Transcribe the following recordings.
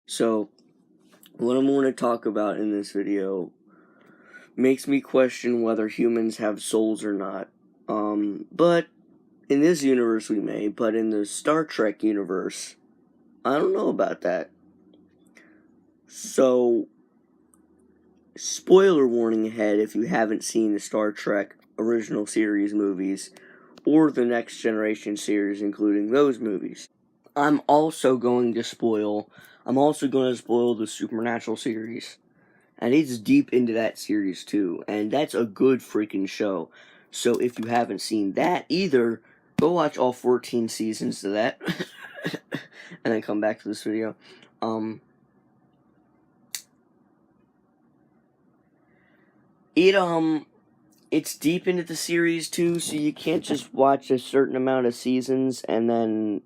So, what I'm going to talk about in this video makes me question whether humans have souls or not. But in this universe we may, but in the Star Trek universe, I don't know about that. So, spoiler warning ahead if you haven't seen the Star Trek original series movies or the Next Generation series, including those movies. I'm also going to spoil the Supernatural series. And it's deep into that series too, and that's a good freaking show. So if you haven't seen that either, go watch all 14 seasons of that, and then come back to this video. It's deep into the series too, so you can't just watch a certain amount of seasons and then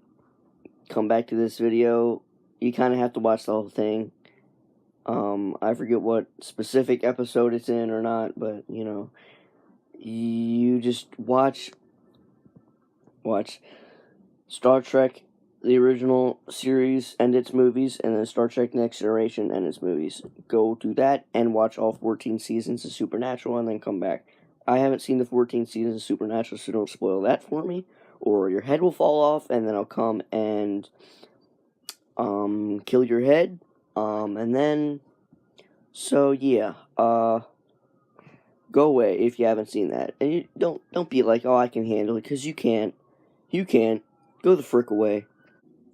come back to this video. You kind of have to watch the whole thing. I forget what specific episode it's in or not, but you just watch Star Trek, the original series and its movies, and then Star Trek Next Generation and its movies. Go do that and watch all 14 seasons of Supernatural and then come back. I haven't seen the 14 seasons of Supernatural, so don't spoil that for me, or your head will fall off, and then I'll come and kill your head. And then, so yeah, go away if you haven't seen that. And you don't be like, oh, I can handle it, because you can't. You can't. Go the frick away.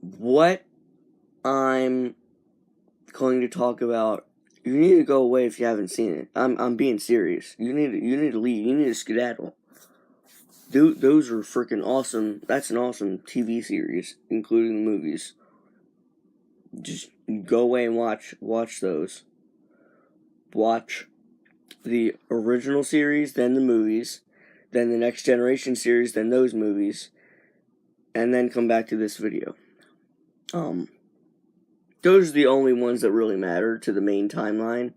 What I'm going to talk about, you need to go away if you haven't seen it. I'm being serious. You need to leave. You need to skedaddle. Dude, those are freaking awesome. That's an awesome TV series, including the movies. Just go away and watch those. Watch the original series, then the movies, then the Next Generation series, then those movies, and then come back to this video. Those are the only ones that really matter to the main timeline.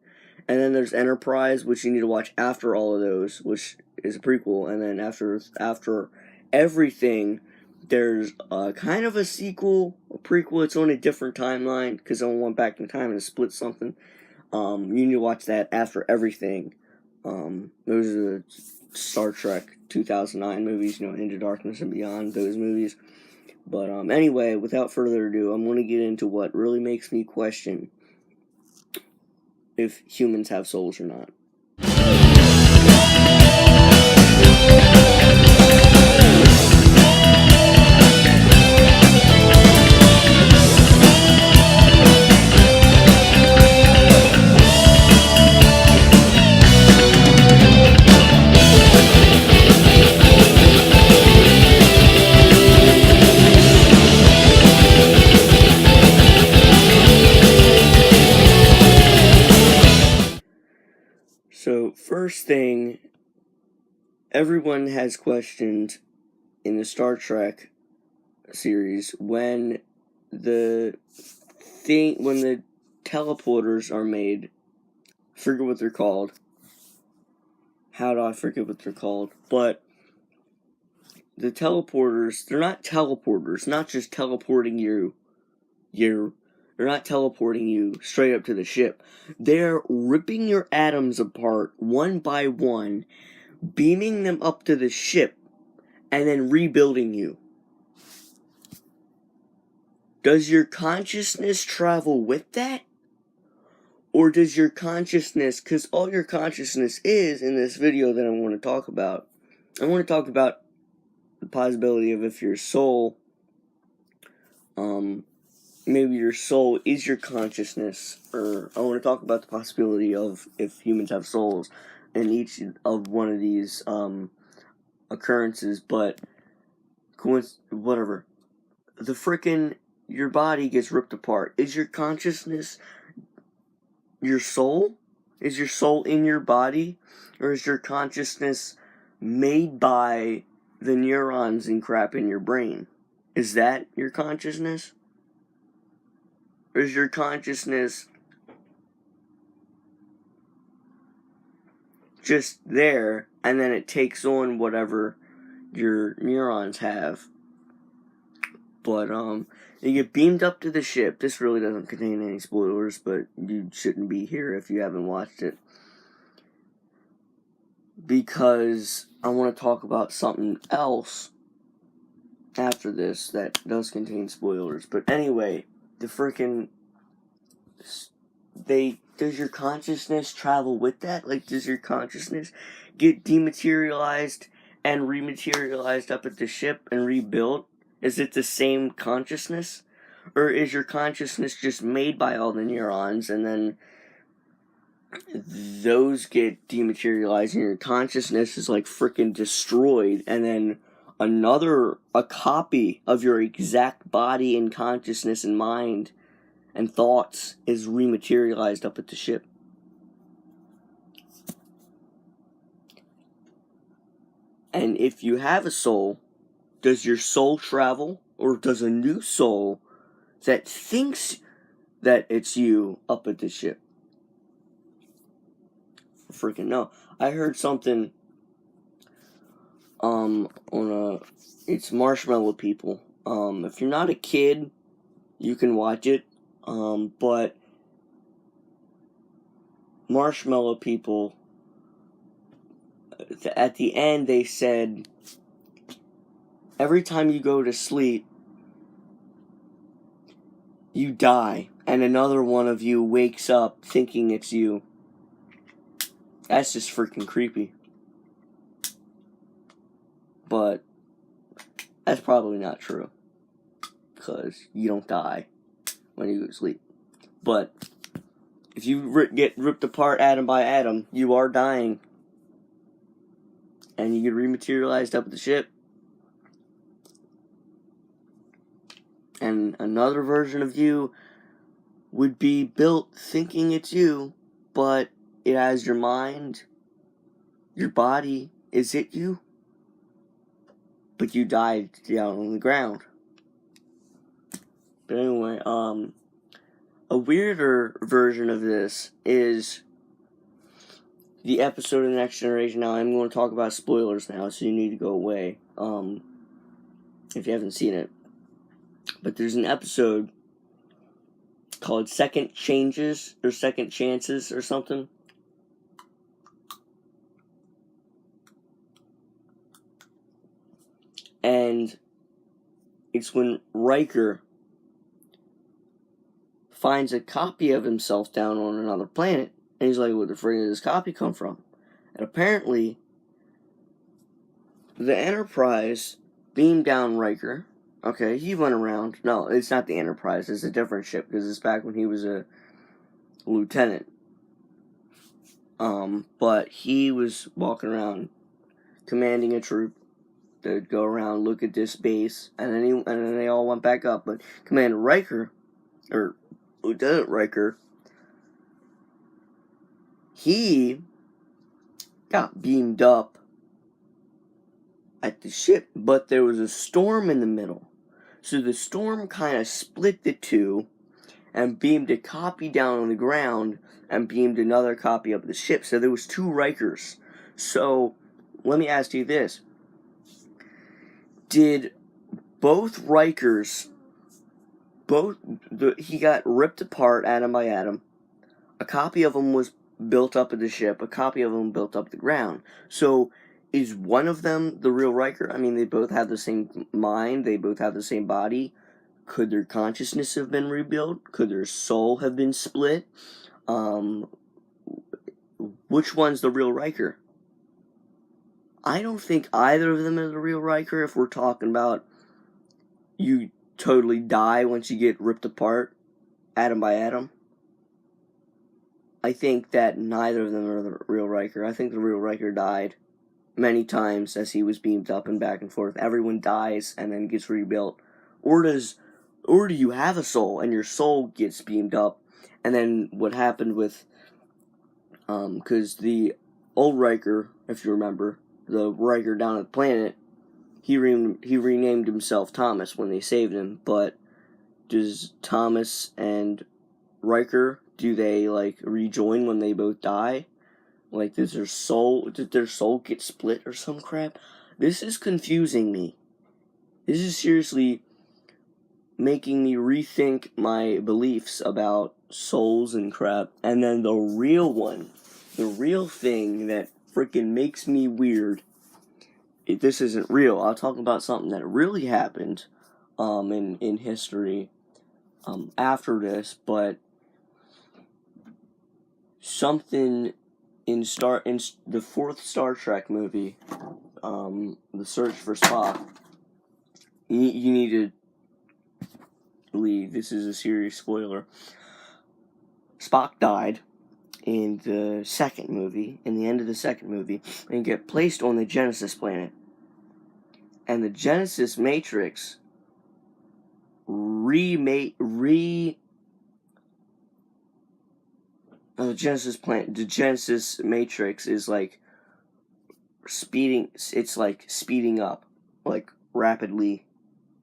And then there's Enterprise, which you need to watch after all of those, which is a prequel. And then after everything, there's kind of a sequel, a prequel. It's on a different timeline, because someone went back in time and split something. You need to watch that after everything. Those are the Star Trek 2009 movies, Into Darkness and Beyond, those movies. But anyway, without further ado, I'm going to get into what really makes me question if humans have souls or not. So, first thing, everyone has questioned in the Star Trek series when the teleporters are made. I forget what they're called. How do I forget what they're called? But the teleporters, they're not teleporters, not just teleporting they're not teleporting you straight up to the ship. They're ripping your atoms apart one by one, beaming them up to the ship, and then rebuilding you. Does your consciousness travel with that? Or does your consciousness, because all your consciousness is in this video that I want to talk about, I want to talk about the possibility of if your soul, maybe your soul is your consciousness, or I want to talk about the possibility of if humans have souls in each of one of these occurrences, but whatever. The frickin' your body gets ripped apart. Is your consciousness your soul? Is your soul in your body? Or is your consciousness made by the neurons and crap in your brain? Is that your consciousness? Or is your consciousness just there, and then it takes on whatever your neurons have? But you get beamed up to the ship. This really doesn't contain any spoilers, but you shouldn't be here if you haven't watched it, because I want to talk about something else after this that does contain spoilers. But anyway, the freaking does your consciousness travel with that? Like, does your consciousness get dematerialized and rematerialized up at the ship and rebuilt? Is it the same consciousness? Or is your consciousness just made by all the neurons, and then those get dematerialized and your consciousness is like freaking destroyed, and then a copy of your exact body and consciousness and mind and thoughts is rematerialized up at the ship? And if you have a soul, does your soul travel, or does a new soul that thinks that it's you up at the ship? Freaking no. I heard something it's Marshmallow People. If you're not a kid, you can watch it. But Marshmallow People, at the end they said, every time you go to sleep, you die, and another one of you wakes up thinking it's you. That's just freaking creepy. But that's probably not true, because you don't die when you go to sleep. But if you get ripped apart atom by atom, you are dying. And you get rematerialized up at the ship. And another version of you would be built thinking it's you, but it has your mind, your body. Is it you? But you died down on the ground. But anyway, a weirder version of this is the episode of The Next Generation. Now, I'm going to talk about spoilers now, so you need to go away, if you haven't seen it. But there's an episode called Second Changes, or Second Chances, or something. And it's when Riker finds a copy of himself down on another planet. And he's like, where the frig did this copy come from? And apparently, the Enterprise beamed down Riker. Okay, he went around. No, it's not the Enterprise. It's a different ship, because it's back when he was a lieutenant. But he was walking around commanding a troop to go around, look at this base, and then they all went back up. But Commander Riker, or Lieutenant Riker, he got beamed up at the ship, but there was a storm in the middle. So the storm kind of split the two and beamed a copy down on the ground and beamed another copy up the ship. So there was two Rikers. So let me ask you this. Did both Rikers, he got ripped apart atom by atom. A copy of him was built up at the ship. A copy of him built up the ground. So is one of them the real Riker? I mean, they both have the same mind. They both have the same body. Could their consciousness have been rebuilt? Could their soul have been split? Which one's the real Riker? I don't think either of them is the real Riker, if we're talking about you totally die once you get ripped apart, atom by atom. I think that neither of them are the real Riker. I think the real Riker died many times as he was beamed up and back and forth. Everyone dies and then gets rebuilt. Or do you have a soul and your soul gets beamed up? And then what happened with, because the old Riker, if you remember, the Riker down at the planet, he renamed himself Thomas when they saved him. But does Thomas and Riker, do they like rejoin when they both die? Like, did their soul get split or some crap? This is confusing me. This is seriously making me rethink my beliefs about souls and crap. And then the real one, the real thing that freaking makes me weird, this isn't real. I'll talk about something that really happened in history after this, but something in the fourth Star Trek movie, The Search for Spock. You need to leave. This is a serious spoiler. Spock died in the second movie, in the end of the second movie, and get placed on the Genesis planet. And the Genesis Matrix the Genesis Matrix is like speeding up, like rapidly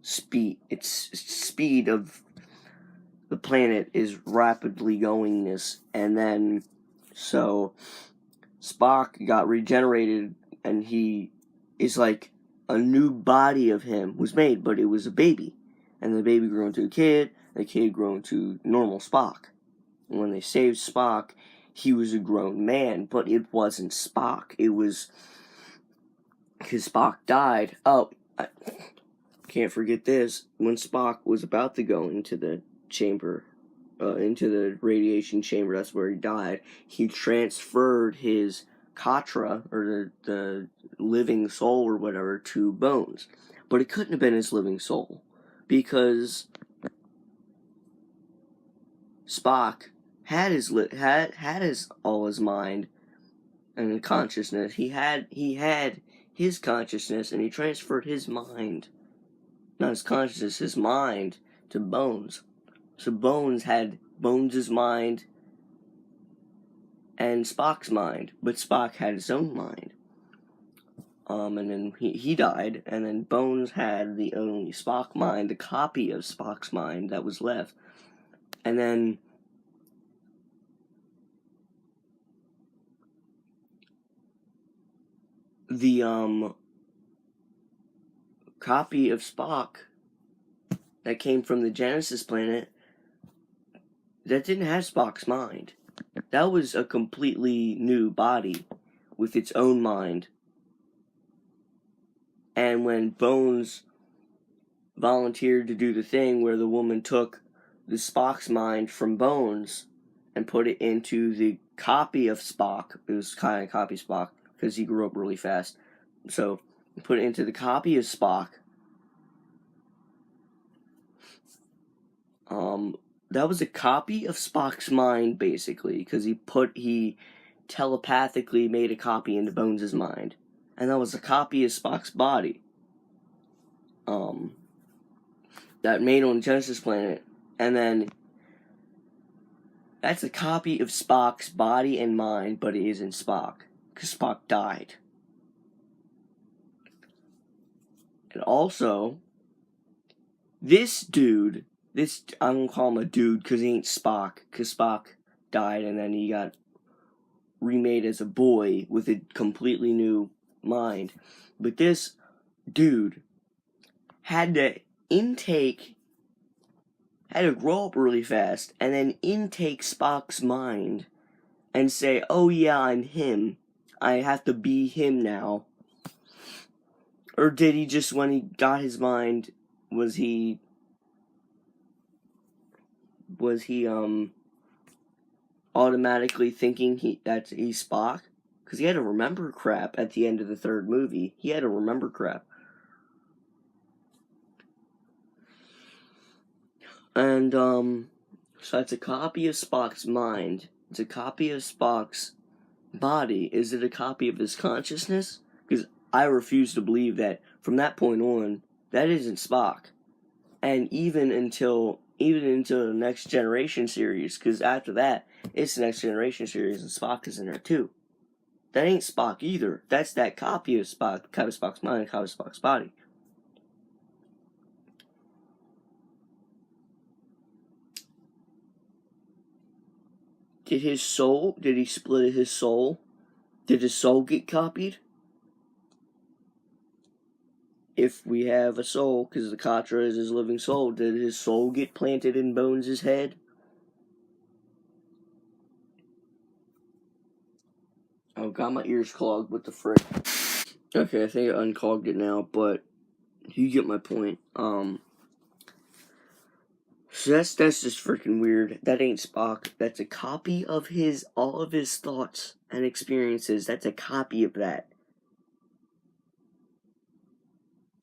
speed of the planet is rapidly going this, and then so Spock got regenerated, and he is like a new body of him was made, but it was a baby, and the baby grew into a kid, the kid grew into normal Spock. And when they saved Spock, he was a grown man, but it wasn't Spock. It was because Spock died. Oh, I can't forget this. When Spock was about to go into the chamber, into the radiation chamber, that's where he died, he transferred his Katra, or the living soul or whatever, to Bones. But it couldn't have been his living soul, because Spock had his all his mind and consciousness. He had his consciousness, and he transferred his mind, not his consciousness, his mind, to Bones. So Bones had Bones' mind and Spock's mind, but Spock had his own mind. And then he died, and then Bones had the only Spock mind, the copy of Spock's mind that was left. And then the copy of Spock that came from the Genesis planet, that didn't have Spock's mind. That was a completely new body with its own mind. And when Bones volunteered to do the thing where the woman took the Spock's mind from Bones and put it into the copy of Spock, it was kind of copy Spock because he grew up really fast. So put it into the copy of Spock. That was a copy of Spock's mind, basically, because he telepathically made a copy into Bones' mind. And that was a copy of Spock's body. That made on Genesis planet. And then that's a copy of Spock's body and mind, but it isn't Spock, because Spock died. And also, this dude, I'm gonna call him a dude because he ain't Spock, because Spock died and then he got remade as a boy with a completely new mind. But this dude had to grow up really fast and then intake Spock's mind and say, oh yeah, I'm him. I have to be him now. Or did he just, when he got his mind, was he automatically thinking he's Spock? Because he had to remember crap at the end of the third movie. He had to remember crap. And, so it's a copy of Spock's mind. It's a copy of Spock's body. Is it a copy of his consciousness? Because I refuse to believe that from that point on, that isn't Spock. And even until the Next Generation series, because after that, it's the Next Generation series, and Spock is in there too. That ain't Spock either. That's that copy of Spock, copy of Spock's mind, copy of Spock's body. Did he split his soul? Did his soul get copied? if we have a soul, because the Katra is his living soul, did his soul get planted in Bones' head? Oh, got my ears clogged. What the frick? Okay, I think I unclogged it now, but you get my point. So that's just freaking weird. That ain't Spock. That's a copy of all of his thoughts and experiences. That's a copy of that.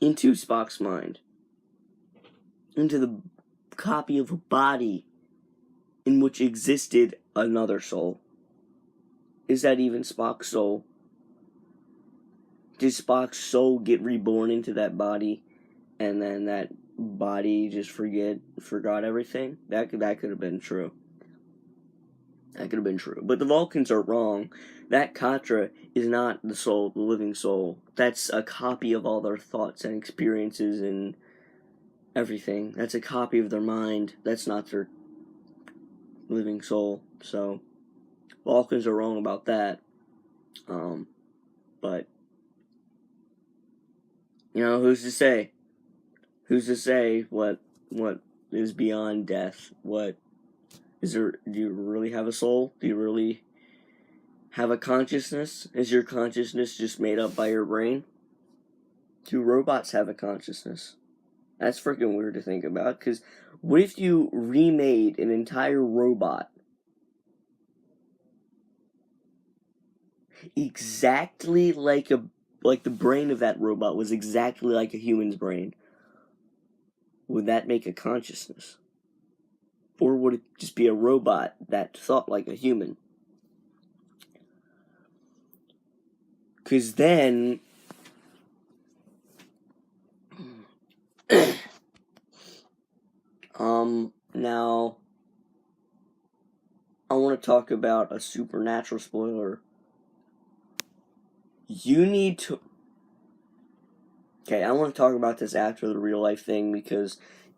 Into Spock's mind. Into the copy of a body in which existed another soul. Is that even Spock's soul? Did Spock's soul get reborn into that body, and then that body just forgot everything? That could have been true. That could have been true. But the Vulcans are wrong. That Katra is not the soul, the living soul. That's a copy of all their thoughts and experiences and everything. That's a copy of their mind. That's not their living soul. So, Vulcans are wrong about that. But, who's to say? Who's to say what is beyond death? What is there? Do you really have a soul? Do you really have a consciousness? Is your consciousness just made up by your brain? Do robots have a consciousness? That's freaking weird to think about, because what if you remade an entire robot exactly like the brain of that robot was exactly like a human's brain? Would that make a consciousness? Or would it just be a robot that thought like a human? Because then now I want to talk about a supernatural spoiler. You need to... Okay, I want to talk about this after the real life thing, because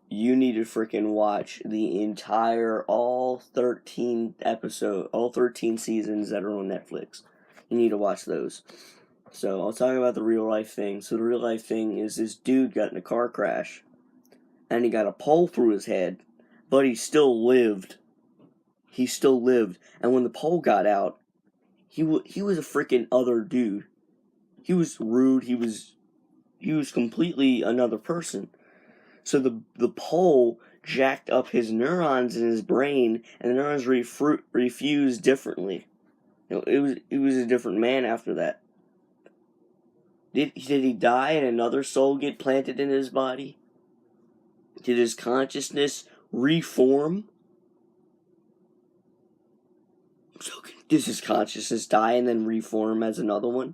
you need to freaking watch the entire, all 13 seasons that are on Netflix. You need to watch those. So, I'll talk about the real life thing. So, the real life thing is this dude got in a car crash, and he got a pole through his head, but he still lived. And when the pole got out, he was a freaking other dude. He was rude. He was completely another person. So the pole jacked up his neurons in his brain, and the neurons refused differently. It was a different man after that. Did he die and another soul get planted in his body? Did his consciousness reform? So does his consciousness die and then reform as another one?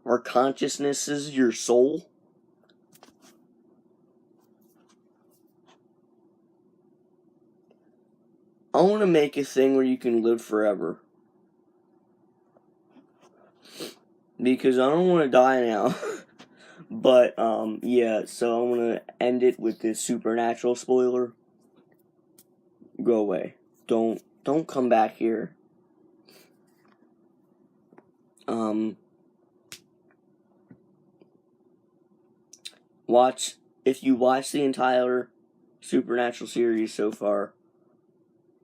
Are consciousnesses your soul? I want to make a thing where you can live forever. Because I don't want to die now. But, yeah, so I'm going to end it with this supernatural spoiler. Go away. Don't come back here. If you watch the entire supernatural series so far,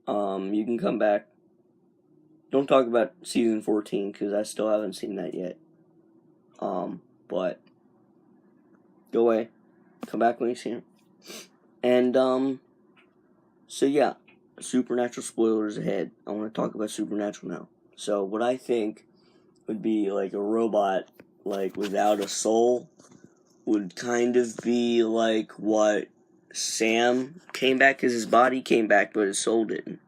you can come back. Don't talk about season 14, because I still haven't seen that yet. But go away. Come back when you see it. And, so yeah, supernatural spoilers ahead. I want to talk about supernatural now. So, what I think would be like a robot, like without a soul, would kind of be like what Sam came back, because his body came back, but his soul didn't.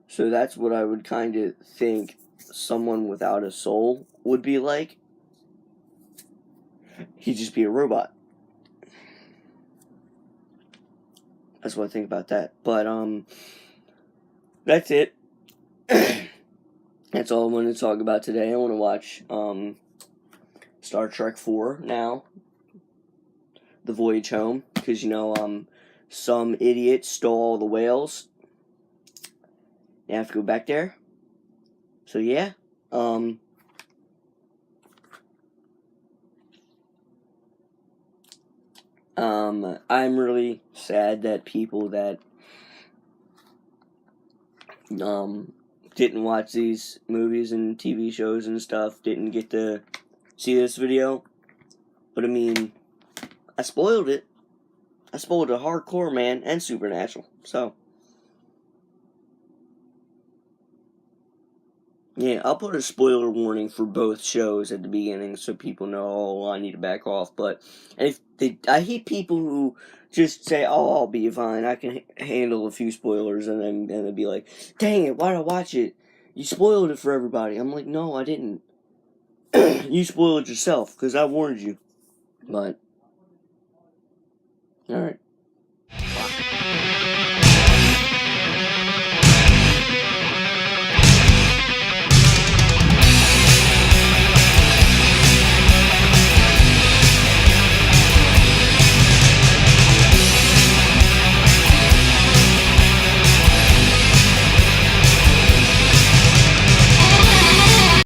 So that's what I would kind of think someone without a soul would be like. He'd just be a robot. That's what I think about that. But, that's it. That's all I wanted to talk about today. I want to watch, Star Trek 4 now. The Voyage Home. Because, some idiot stole all the whales. You have to go back there. So, yeah. I'm really sad that people that didn't watch these movies and TV shows and stuff didn't get to see this video. But I mean, I spoiled it. I spoiled it hardcore, man, and Supernatural. So, yeah, I'll put a spoiler warning for both shows at the beginning so people know, oh, I need to back off. But I hate people who just say, oh, I'll be fine. I can handle a few spoilers, and they'll be like, dang it, why'd I watch it? You spoiled it for everybody. I'm like, no, I didn't. You spoiled yourself, because I warned you. But, alright.